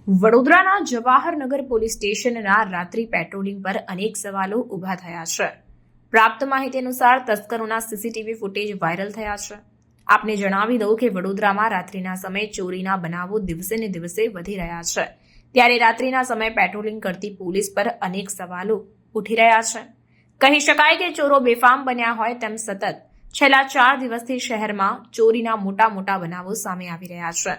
વડોદરાના જવાહરનગર પોલીસ સ્ટેશનના રાત્રિ પેટ્રોલિંગ પર અનેક સવાલો ઊભા થયા છે। પ્રાપ્ત માહિતી અનુસાર તસ્કરોના સીસીટીવી ફૂટેજ વાયરલ થયા છે। આપને જણાવી દઉં કે વડોદરામાં રાત્રિના સમયે ચોરીના બનાવો દિવસે ને દિવસે વધી રહ્યા છે। ત્યારે રાત્રિના સમયે પેટ્રોલિંગ કરતી પોલીસ પર અનેક સવાલો ઉઠી રહ્યા છે। કહી શકાય કે ચોરો બેફામ બન્યા હોય તેમ સતત છેલ્લા 4 દિવસથી શહેરમાં ચોરીના મોટા બનાવો સામે આવી રહ્યા છે।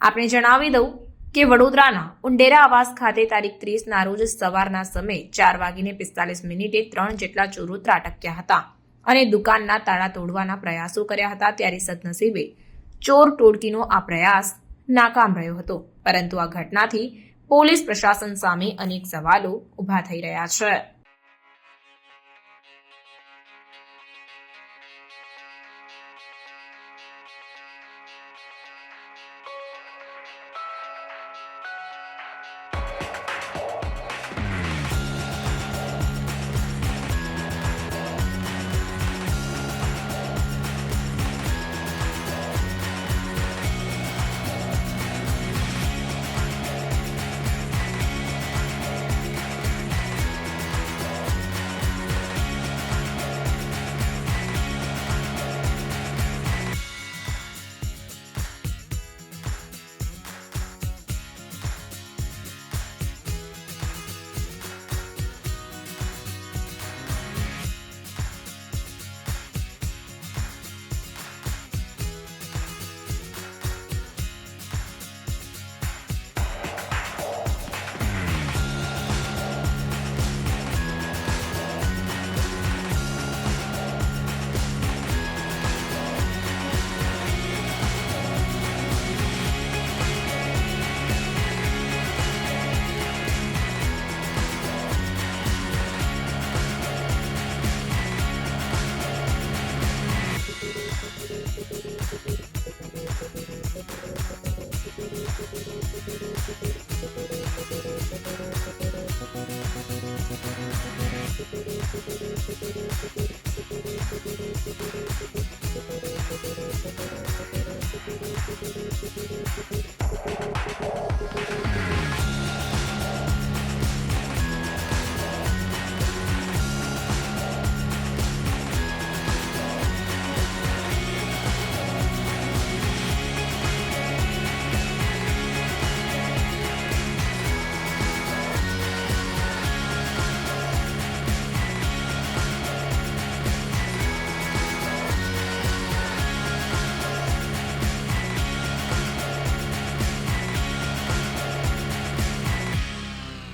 આપને જણાવી દઉં કે વડોદરાના ઉંડેરા આવાસ ખાતે તારીખ 30ના રોજ સવારના સમયે 4:45 3 જેટલા ચોરો ત્રાટક્યા હતા અને દુકાનના તાળા તોડવાના પ્રયાસો કર્યા હતા। ત્યારે સદનસીબે ચોર ટોળકીનો આ પ્રયાસ નાકામ રહ્યો હતો, પરંતુ આ ઘટનાથી પોલીસ પ્રશાસન સામે અનેક સવાલો ઊભા થઈ રહ્યા છે।